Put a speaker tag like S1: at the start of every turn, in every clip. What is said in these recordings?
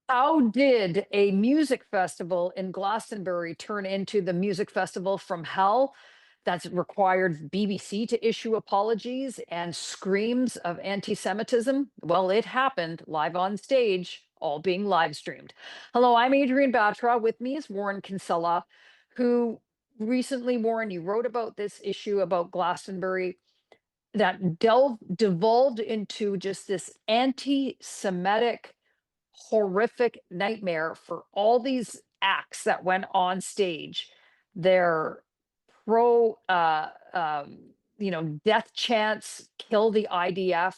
S1: How did a music festival in Glastonbury turn into the music festival from hell that's required BBC to issue apologies and screams of anti-Semitism? Well, it happened live on stage, all being live streamed. Hello, I'm Adrienne Batra. With me is Warren Kinsella, who recently, Warren, you wrote about this issue about Glastonbury that devolved into just this anti-Semitic horrific nightmare for all these acts that went on stage. They're pro, death chants, kill the IDF.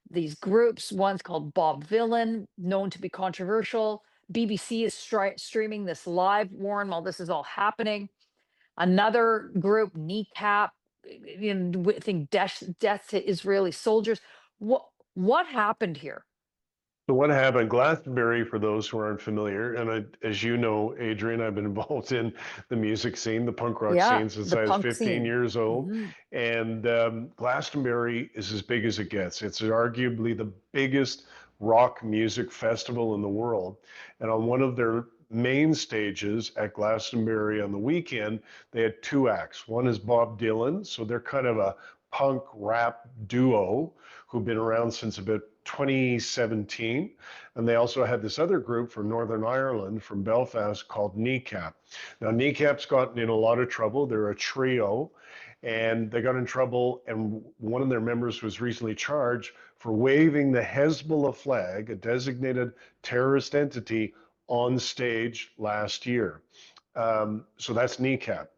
S1: These groups, one's called Bob Villain, known to be controversial. BBC is streaming this live, Warren, while this is all happening. Another group, Kneecap, think death to Israeli soldiers. What happened here?
S2: So what happened? Glastonbury, for those who aren't familiar, and as you know, Adrian, I've been involved in the music scene, the punk rock
S1: Yeah,
S2: scene, since
S1: the
S2: I was
S1: punk
S2: 15
S1: scene.
S2: years old.
S1: Mhm.
S2: And Glastonbury is as big as it gets. It's arguably the biggest rock music festival in the world. And on one of their main stages at Glastonbury on the weekend, they had two acts. One is Bob Dylan, so they're kind of a punk rap duo who've been around since about 2017. And they also had this other group from Northern Ireland, from Belfast, called Kneecap. Now, Kneecap's gotten in a lot of trouble. They're a trio, and they got in trouble, and one of their members was recently charged for waving the Hezbollah flag, a designated terrorist entity, on stage last year. So that's Kneecap.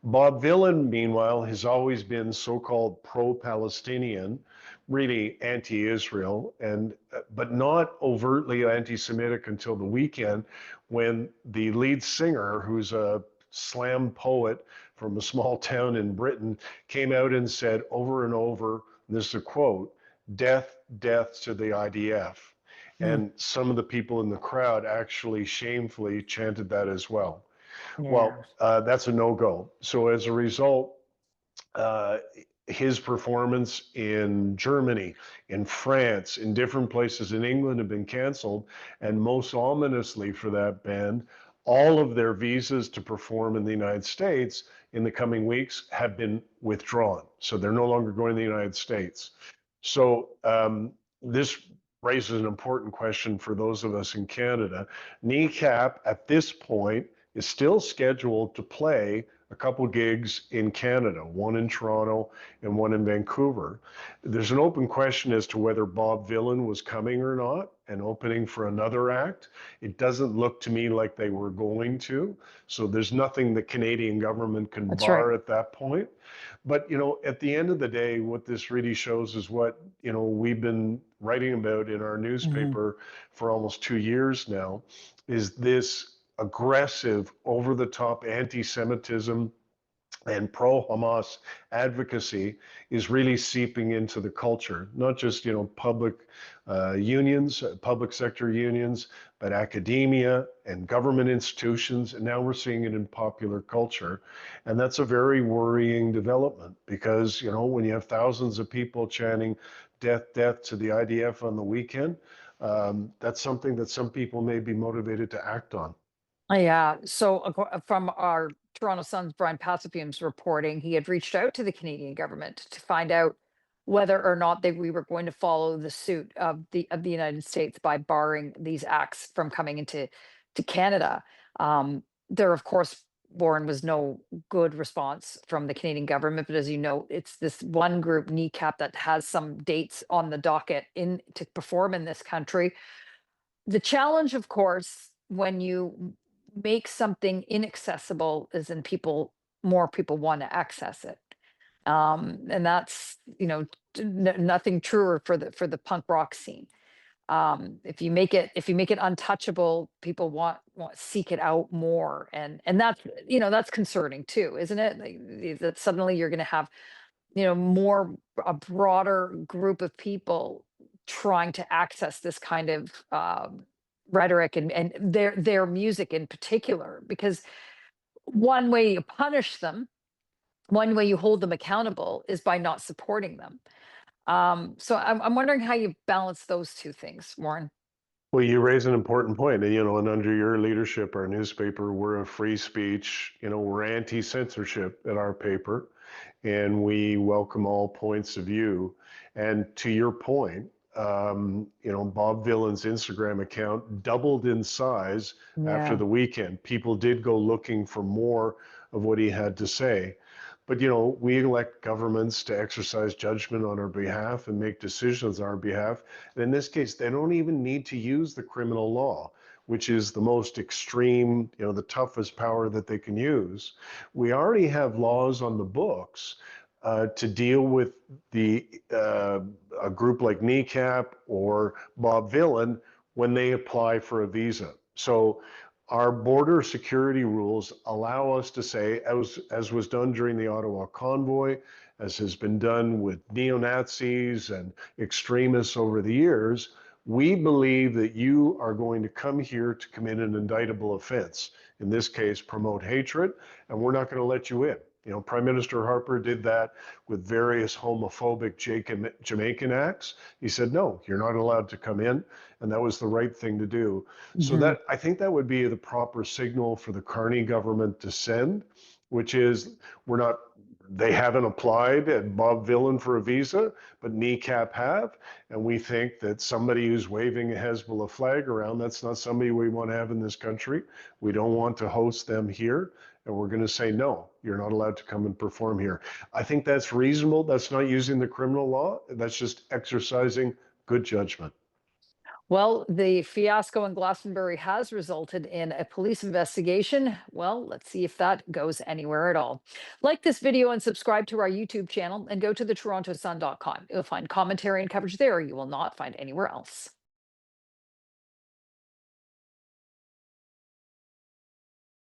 S2: Bob Villain, meanwhile, has always been so-called pro-Palestinian, really anti-Israel, and but not overtly anti-Semitic until the weekend, when the lead singer, who's a slam poet from a small town in Britain, came out and said over and over, and this is a quote, "Death, death to the IDF."
S1: Mm,
S2: And some of the people in the crowd actually shamefully chanted that as well.
S1: yeah.
S2: Well, that's a no-go. So as a result, uh, his performance in Germany, in France, in different places in England have been canceled. And most ominously for that band, all of their visas to perform in the United States in the coming weeks have been withdrawn. So they're no longer going to the United States. So this raises an important question for those of us in Canada. Kneecap at this point is still scheduled to play a couple gigs in Canada, one in Toronto and one in Vancouver. There's an open question as to whether Bob Villain was coming or not and opening for another act. It doesn't look to me like they were going to. So there's nothing the Canadian government can
S1: That's right.
S2: bar at that point. But at the end of the day, what this really shows is what we've been writing about in our
S1: Mhm.
S2: newspaper for almost 2 years now, is this aggressive, over-the-top anti-Semitism and pro-Hamas advocacy is really seeping into the culture, not just public unions, public sector unions, but academia and government institutions, and now we're seeing it in popular culture, and that's a very worrying development because when you have thousands of people chanting "Death, death" to the IDF on the weekend, that's something that some people may be motivated to act on.
S1: Yeah. So, from our Toronto Sun's Brian Passapium's reporting, he had reached out to the Canadian government to find out whether or not we were going to follow the suit of the United States by barring these acts from coming into Canada. There, of course, Warren, was no good response from the Canadian government, but as you know, it's this one group, Kneecap, that has some dates on the docket in to perform in this country. The challenge, of course, when you make something inaccessible is in more people want to access it. And that's, nothing truer for the punk rock scene. If you make it untouchable, people want seek it out more. And that's concerning too, isn't it? That suddenly you're going to have, more a broader group of people trying to access this kind of rhetoric and their music in particular, because one way you punish them, one way you hold them accountable is by not supporting them. So I'm wondering how you balance those two things, Warren.
S2: Well, you raise an important point, and and under your leadership, our newspaper, we're a free speech, we're anti-censorship at our paper, and we welcome all points of view. And to your point, Bob Villan's Instagram account doubled in size after
S1: Yeah.
S2: the weekend. People did go looking for more of what he had to say. But we elect governments to exercise judgment on our behalf and make decisions on our behalf. And in this case, they don't even need to use the criminal law, which is the most extreme, the toughest power that they can use. We already have laws on the books to deal with a group like NECAP or Bob Villan when they apply for a visa. So our border security rules allow us to say, as was done during the Ottawa convoy, as has been done with neo-Nazis and extremists over the years, we believe that you are going to come here to commit an indictable offense. In this case, promote hatred, and we're not going to let you in. Prime Minister Harper did that with various homophobic Jamaican acts. He said, no, you're not allowed to come in. And that was the right thing to do. So
S1: Hmm.
S2: I think that would be the proper signal for the Carney government to send, which is they haven't applied at Bob Villan for a visa, but NECAP have. And we think that somebody who's waving a Hezbollah flag around, that's not somebody we want to have in this country. We don't want to host them here. And we're going to say, no, you're not allowed to come and perform here. I think that's reasonable. That's not using the criminal law. That's just exercising good judgment.
S1: Well, the fiasco in Glastonbury has resulted in a police investigation. Well, let's see if that goes anywhere at all. Like this video and subscribe to our YouTube channel and go to the torontosun.com. You'll find commentary and coverage there you will not find anywhere else.